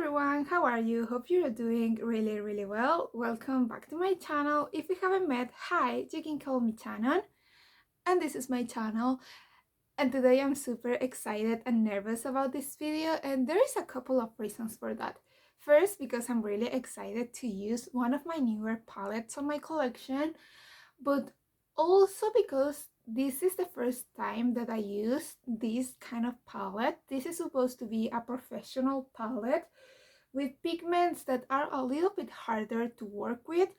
everyone, how are you? Hope you're doing really well. Welcome back to my channel. If we haven't met, hi, you can call me Shannon, and this is my channel. And today I'm super excited and nervous about this video, and there is a couple of reasons for that. First, because I'm really excited to use one of my newer palettes on my collection, but also because this is the first time that I use this kind of palette. This is supposed to be a professional palette with pigments that are a little bit harder to work with.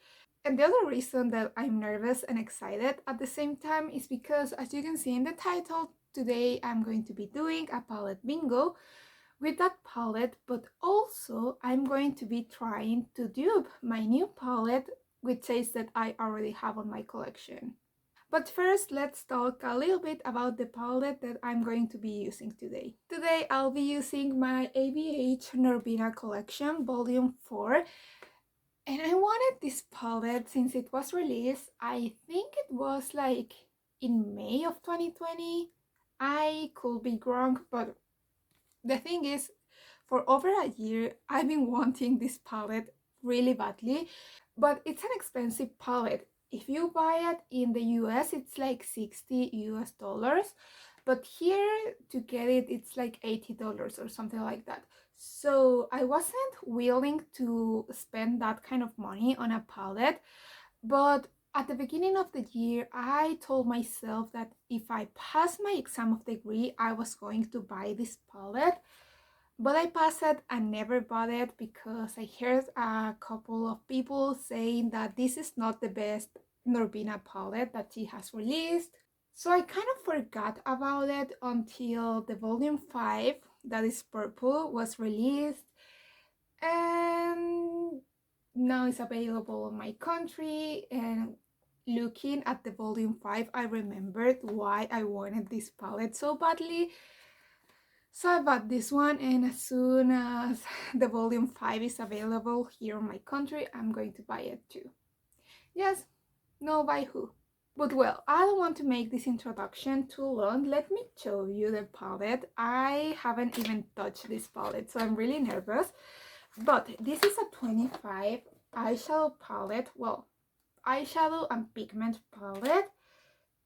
And the other reason that I'm nervous and excited at the same time is because, as you can see in the title, today I'm going to be doing a palette bingo with that palette, but also I'm going to be trying to dupe my new palette with shades that I already have on my collection. But first, let's talk a little bit about the palette that I'm going to be using today. Today, I'll be using my ABH Norvina collection, volume 4. And I wanted this palette since it was released, I think it was like in May of 2020. I could be wrong, but the thing is, for over a year, I've been wanting this palette really badly, but it's an expensive palette. If you buy it in the US, it's like 60 US dollars, but here to get it, it's like $80 or something like that. So I wasn't willing to spend that kind of money on a palette, but at the beginning of the year, I told myself that if I passed my exam of degree, I was going to buy this palette. But I passed it and never bought it because I heard a couple of people saying that this is not the best Norvina palette that she has released. So I kind of forgot about it until the volume 5, that is purple, was released. And now it's available in my country, and looking at the volume 5, I remembered why I wanted this palette so badly. So I bought this one, and as soon as the volume 5 is available here in my country, I'm going to buy it too. Yes, no by who. But well, I don't want to make this introduction too long. Let me show you the palette. I haven't even touched this palette, so I'm really nervous. But this is a 25 eyeshadow palette. Well, eyeshadow and pigment palette.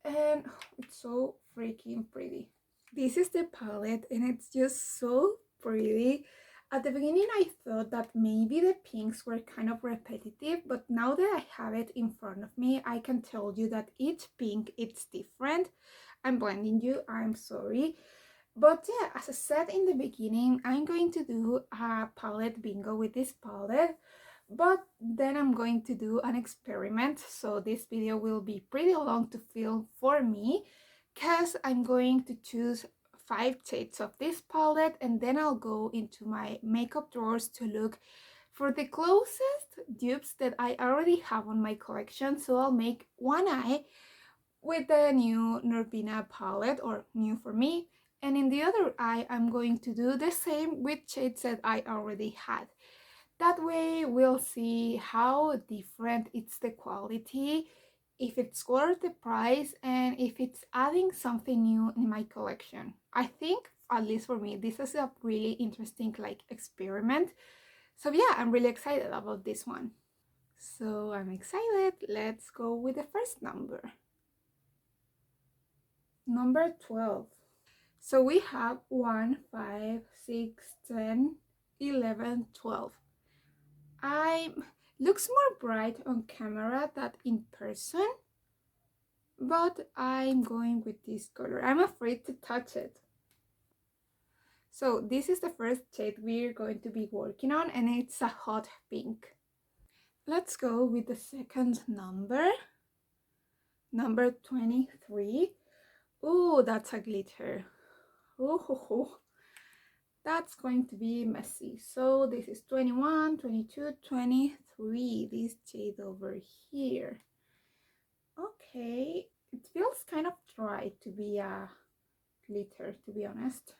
And it's so freaking pretty. This is the palette, and it's just so pretty. At the beginning, I thought that maybe the pinks were kind of repetitive, but now that I have it in front of me, I can tell you that each pink, it's different. I'm blending you, I'm sorry. But yeah, as I said in the beginning, I'm going to do a palette bingo with this palette, but then I'm going to do an experiment, so this video will be pretty long to film for me, because I'm going to choose 5 shades of this palette, and then I'll go into my makeup drawers to look for the closest dupes that I already have on my collection. So I'll make one eye with the new Norvina palette, or new for me, and in the other eye I'm going to do the same with shades that I already had. That way we'll see how different it's the quality, if it's worth the price, and if it's adding something new in my collection. I think, at least for me, this is a really interesting experiment. So yeah, I'm really excited about this one. So I'm excited. Let's go with the first number. Number 12. So we have 1, 5, 6, 10, 11, 12. Looks more bright on camera than in person, but I'm going with this color. I'm afraid to touch it. So this is the first shade we're going to be working on, and it's a hot pink. Let's go with the second number. Number 23. Oh, that's a glitter. Oh, that's going to be messy. So this is 21, 22, 23, this shade over here. Okay, it feels kind of dry to be a glitter, to be honest.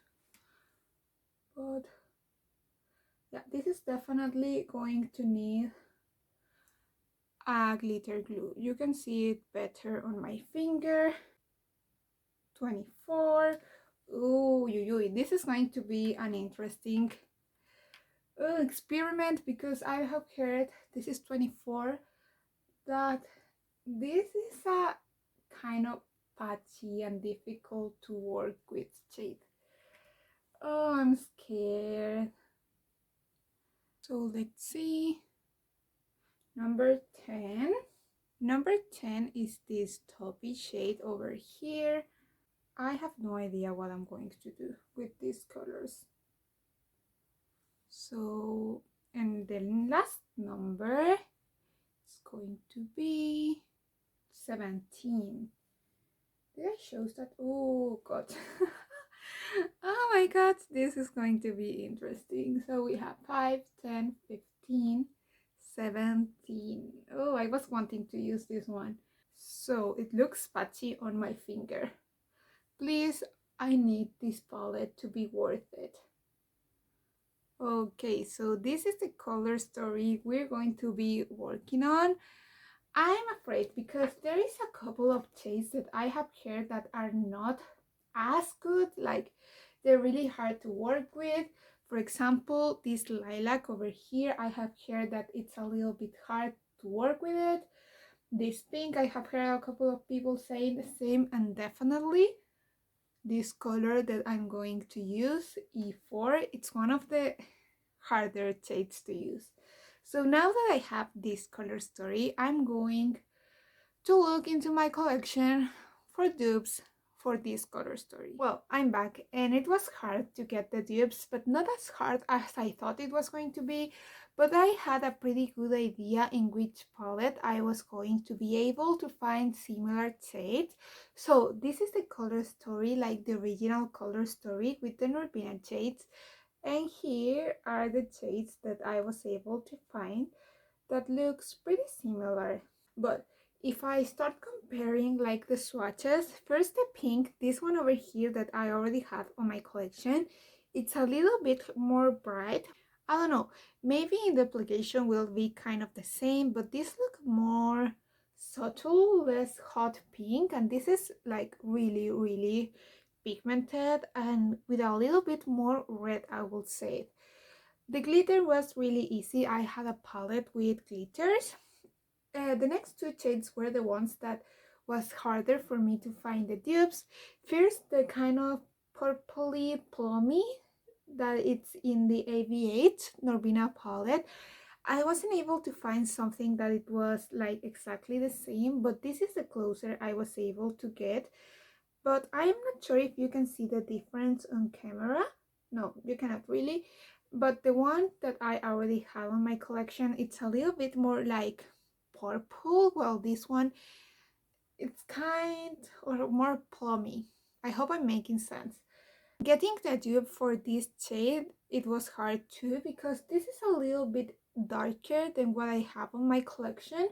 But yeah, this is definitely going to need a glitter glue. You can see it better on my finger. 24. Ooh, this is going to be an interesting experiment, because I have heard, this is 24, that this is a kind of patchy and difficult to work with shade. Oh, I'm scared. So let's see. Number 10. Number 10 is this taupey shade over here. I have no idea what I'm going to do with these colors. So, and the last number is going to be 17. Did I show that? Oh god. Oh my god, this is going to be interesting. So we have 5, 10, 15, 17. Oh, I was wanting to use this one. So it looks patchy on my finger. Please, I need this palette to be worth it. Okay, so this is the color story we're going to be working on. I'm afraid because there is a couple of shades that I have heard that are not as good, like they're really hard to work with. For example, this lilac over here, I have heard that it's a little bit hard to work with it. This pink, I have heard a couple of people saying the same, and definitely this color that I'm going to use, E4, it's one of the harder shades to use. So now that I have this color story, I'm going to look into my collection for dupes for this color story. Well, I'm back, and it was hard to get the dupes, but not as hard as I thought it was going to be. But I had a pretty good idea in which palette I was going to be able to find similar shades. So this is the color story, like the original color story with the Norvina shades. And here are the shades that I was able to find that looks pretty similar. But if I start comparing like the swatches, first the pink, this one over here that I already have on my collection, it's a little bit more bright. I don't know, maybe in the application will be kind of the same, but this look more subtle, less hot pink, and this is like really pigmented and with a little bit more red, I will say. The glitter was really easy. I had a palette with glitters. The next two shades were the ones that was harder for me to find the dupes. First, the kind of purpley plummy that it's in the AV8 Norvina palette. I wasn't able to find something that it was like exactly the same, but this is the closer I was able to get. But I'm not sure if you can see the difference on camera. No, you cannot really. But the one that I already have on my collection, it's a little bit more like purple, while this one, it's kind or more plummy. I hope I'm making sense. Getting the dupe for this shade, it was hard too, because this is a little bit darker than what I have on my collection.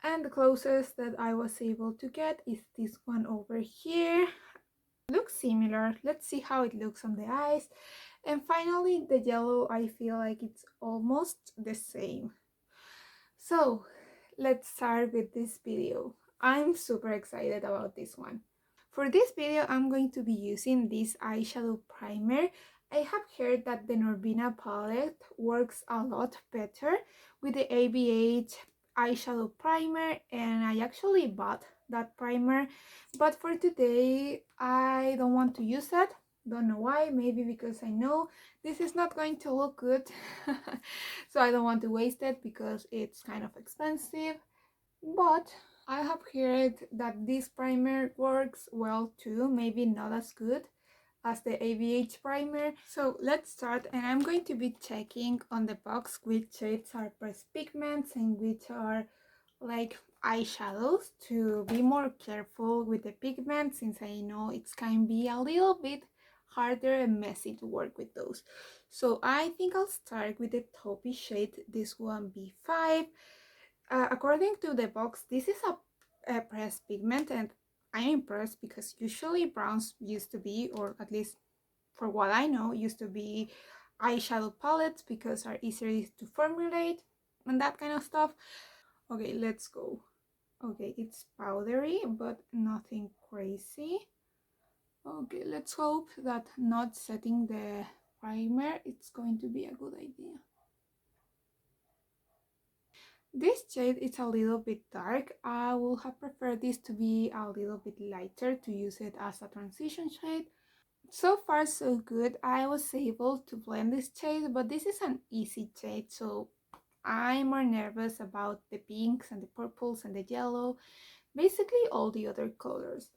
And the closest that I was able to get is this one over here. Looks similar. Let's see how it looks on the eyes. And finally, the yellow, I feel like it's almost the same. So let's start with this video. I'm super excited about this one. For this video, I'm going to be using this eyeshadow primer. I have heard that the Norvina palette works a lot better with the ABH eyeshadow primer, and I actually bought that primer, but for today I don't want to use it. Don't know why, maybe because I know this is not going to look good. So I don't want to waste it because it's kind of expensive. But I have heard that this primer works well too, maybe not as good as the AVH primer. So let's start, and I'm going to be checking on the box which shades are pressed pigments and which are like eyeshadows, to be more careful with the pigments, since I know it can be a little bit harder and messy to work with those. So I think I'll start with the taupey shade, this one B5. According to the box, this is a pressed pigment, and I'm impressed because usually browns used to be, or at least for what I know, used to be eyeshadow palettes because are easier to formulate and that kind of stuff. Okay, let's go. Okay, it's powdery, but nothing crazy. Okay, let's hope that not setting the primer, it's going to be a good idea. This shade is a little bit dark. I would have preferred this to be a little bit lighter to use it as a transition shade. So far so good. I was able to blend this shade, but this is an easy shade, so I'm more nervous about the pinks and the purples and the yellow, basically all the other colors.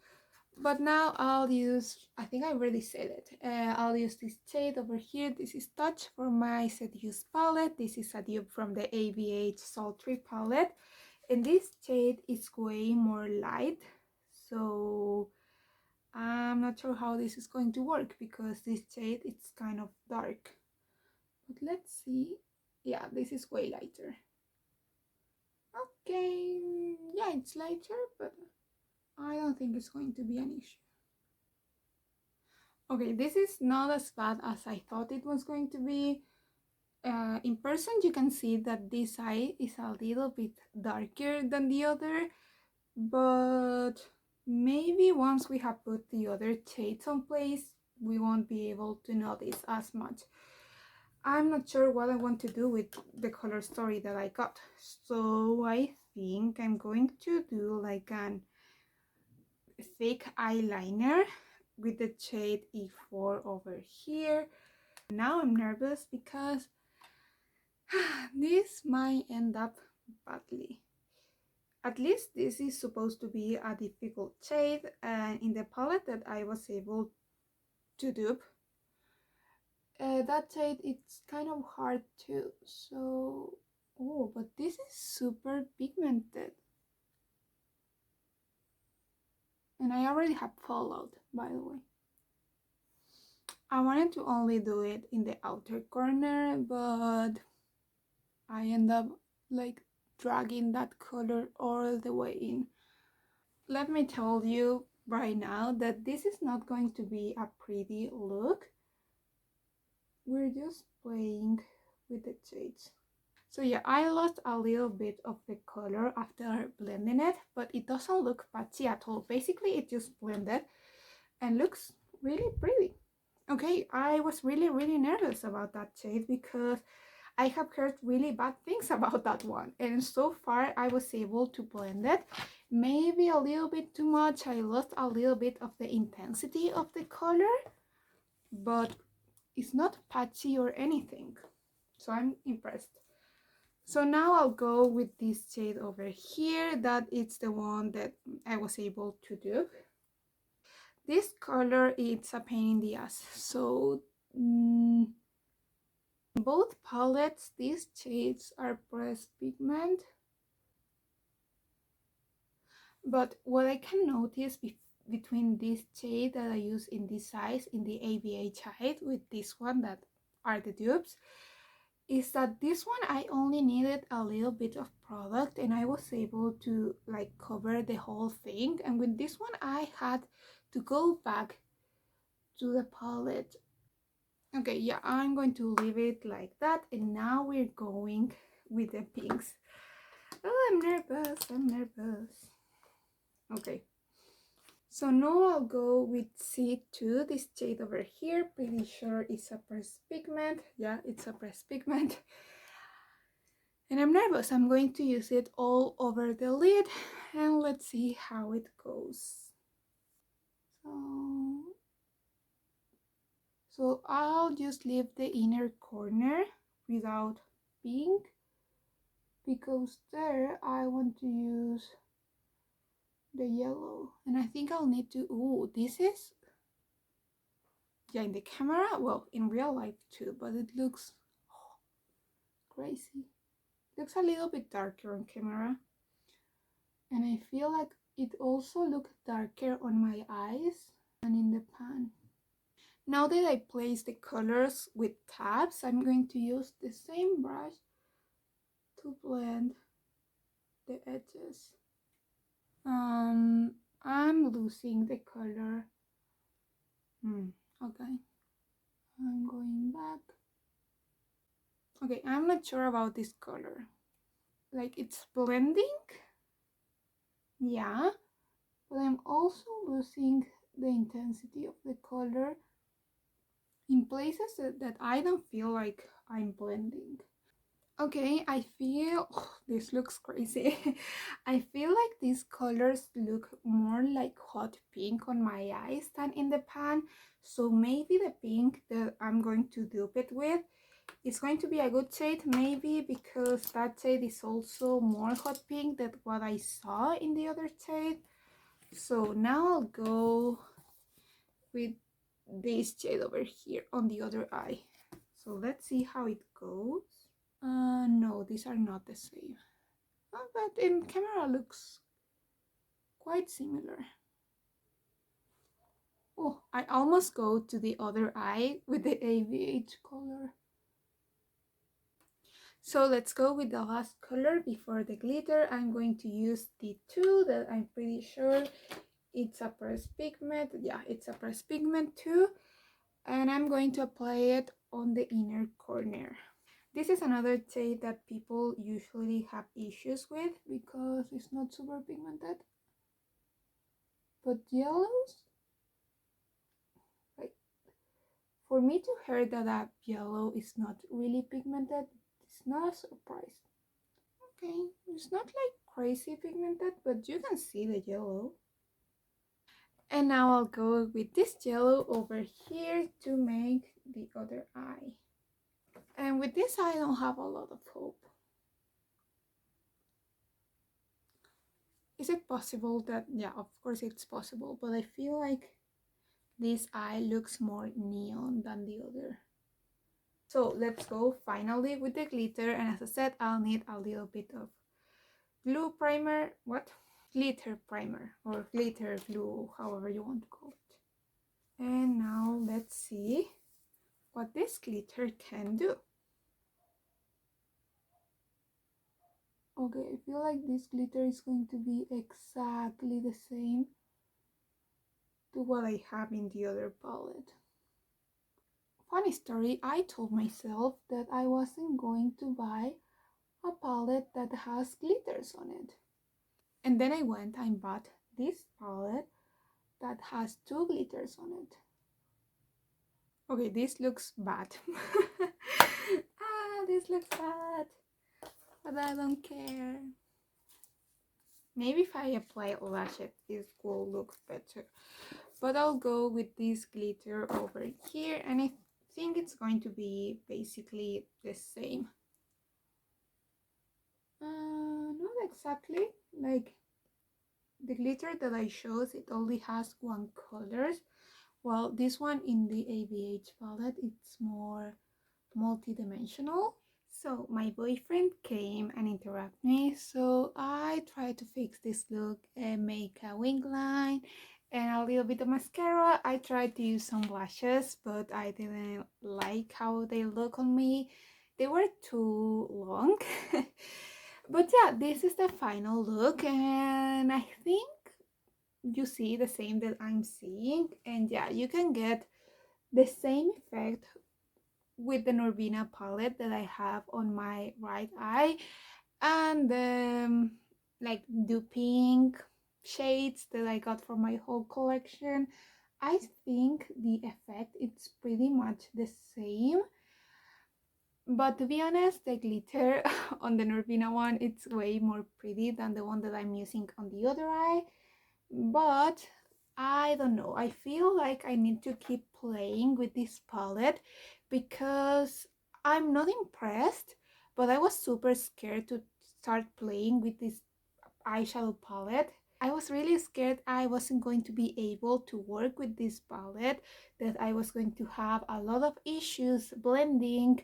But now I'll use, I think I already said it, I'll use this shade over here. This is Touch from my Seduce palette. This is a dupe from the ABH Sultry palette, and this shade is way more light, so I'm not sure how this is going to work because this shade it's kind of dark. But let's see. Yeah, this is way lighter. Okay, yeah, it's lighter, but I don't think it's going to be an issue. Okay, this is not as bad as I thought it was going to be. In person, you can see that this eye is a little bit darker than the other, but maybe once we have put the other shades on place, we won't be able to notice as much. I'm not sure what I want to do with the color story that I got, so I think I'm going to do like an thick eyeliner with the shade E4 over here. Now I'm nervous because this might end up badly. At least this is supposed to be a difficult shade, and in the palette that I was able to dupe, that shade it's kind of hard too. So, oh, but this is super pigmented. And I already have fallout, by the way. I wanted to only do it in the outer corner, but I end up like dragging that color all the way in. Let me tell you right now that this is not going to be a pretty look. We're just playing with the shades. So yeah, I lost a little bit of the color after blending it, but it doesn't look patchy at all. Basically, it just blended and looks really pretty. Okay, I was really nervous about that shade because I have heard really bad things about that one, and so far I was able to blend it. Maybe a little bit too much. I lost a little bit of the intensity of the color, but it's not patchy or anything, so I'm impressed. So now I'll go with this shade over here. That is the one that I was able to do. This color, it's a pain in the ass. So in both palettes, these shades are pressed pigment. But what I can notice between this shade that I use in this size, in the ABH height, with this one that are the dupes, is that this one I only needed a little bit of product and I was able to like cover the whole thing, and with this one I had to go back to the palette. Okay, yeah, I'm going to leave it like that, and now we're going with the pinks. Oh, I'm nervous. Okay, so now I'll go with C2, this shade over here. Pretty sure it's a pressed pigment. Yeah, it's a pressed pigment. And I'm nervous. I'm going to use it all over the lid, and let's see how it goes. So I'll just leave the inner corner without pink, because there I want to use the yellow, and I think I'll need to, oh, this is, yeah, in the camera, well, in real life too, but it looks crazy. It looks a little bit darker on camera, and I feel like it also looks darker on my eyes and in the pan. Now that I place the colors with tabs, I'm going to use the same brush to blend the edges. I'm losing the color. Okay, I'm going back. Okay, I'm not sure about this color. Like, it's blending, yeah, but I'm also losing the intensity of the color. in places that I don't feel like I'm blending. Okay, I feel this looks crazy. I feel like these colors look more like hot pink on my eyes than in the pan. So maybe the pink that I'm going to dupe it with is going to be a good shade, maybe because that shade is also more hot pink than what I saw in the other shade. So now I'll go with this shade over here on the other eye. So let's see how it goes. No, these are not the same. But in camera looks quite similar. Oh, I almost go to the other eye with the AVH color. So let's go with the last color before the glitter. I'm going to use the two that I'm pretty sure it's a pressed pigment. Yeah, it's a pressed pigment too. And I'm going to apply it on the inner corner. This is another shade that people usually have issues with because it's not super pigmented. But yellows, like for me to hear that a yellow is not really pigmented, it's not a surprise. Okay, it's not like crazy pigmented, but you can see the yellow. And now I'll go with this yellow over here to make the other eye. And with this I don't have a lot of hope. Is it possible that, yeah, of course it's possible, but I feel like this eye looks more neon than the other. So let's go finally with the glitter, and as I said, I'll need a little bit of glue primer, what? Glitter primer, or glitter glue, however you want to call it. And now let's see what this glitter can do. Okay, I feel like this glitter is going to be exactly the same to what I have in the other palette. Funny story, I told myself that I wasn't going to buy a palette that has glitters on it. And then I went and bought this palette that has two glitters on it. Okay, this looks bad. This looks bad, but I don't care. Maybe if I apply lashes, this will look better. But I'll go with this glitter over here, and I think it's going to be basically the same. Not exactly. Like the glitter that I chose, it only has one color. Well, this one in the ABH palette, it's more multi-dimensional. So my boyfriend came and interrupted me, so I tried to fix this look and make a wing line and a little bit of mascara. I tried to use some blushes, but I didn't like how they look on me. They were too long. But yeah, this is the final look, and I think you see the same that I'm seeing. And yeah, you can get the same effect with the Norvina palette that I have on my right eye, and the like duping shades that I got from my whole collection. I think the effect it's pretty much the same, but to be honest, the glitter on the Norvina one, it's way more pretty than the one that I'm using on the other eye. But I don't know, I feel like I need to keep playing with this palette because I'm not impressed, but I was super scared to start playing with this eyeshadow palette. I was really scared I wasn't going to be able to work with this palette, that I was going to have a lot of issues blending,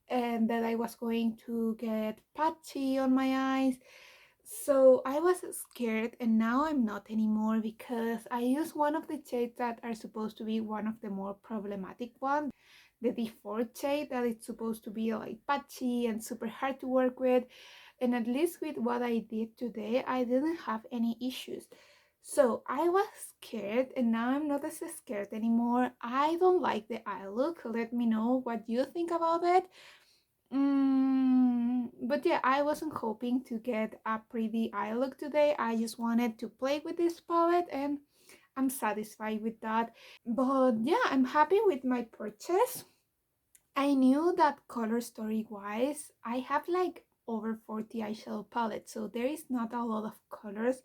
and that I was going to get patchy on my eyes. So I was scared, and now I'm not anymore because I use one of the shades that are supposed to be one of the more problematic ones, the default shade that it's supposed to be like patchy and super hard to work with. And at least with what I did today, I didn't have any issues. So I was scared, and now I'm not as scared anymore. I don't like the eye look. Let me know what you think about it. But yeah, I wasn't hoping to get a pretty eye look today. I just wanted to play with this palette, and I'm satisfied with that. But yeah, I'm happy with my purchase. I knew that color story wise, I have like over 40 eyeshadow palettes, so there is not a lot of colors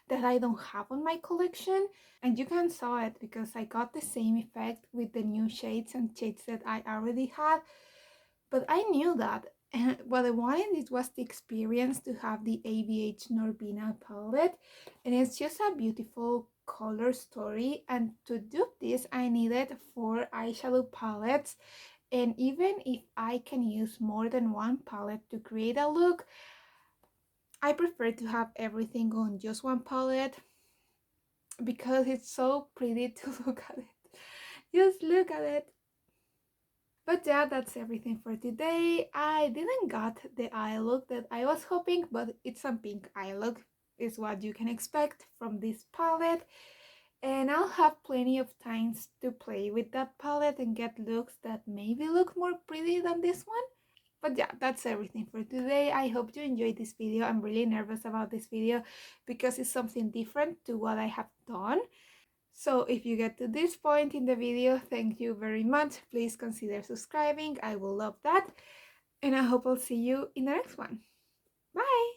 that I don't have on my collection. And you can saw it because I got the same effect with the new shades and shades that I already had. But I knew that. And what I wanted it was the experience to have the ABH Norvina palette. And it's just a beautiful color story. And to do this, I needed 4 eyeshadow palettes. And even if I can use more than one palette to create a look, I prefer to have everything on just one palette because it's so pretty to look at it. Just look at it. But yeah, that's everything for today. I didn't got the eye look that I was hoping, but it's a pink eye look is what you can expect from this palette. And I'll have plenty of times to play with that palette and get looks that maybe look more pretty than this one. But yeah, that's everything for today. I hope you enjoyed this video. I'm really nervous about this video because it's something different to what I have done. So if you get to this point in the video, thank you very much. Please consider subscribing. I will love that. And I hope I'll see you in the next one. Bye!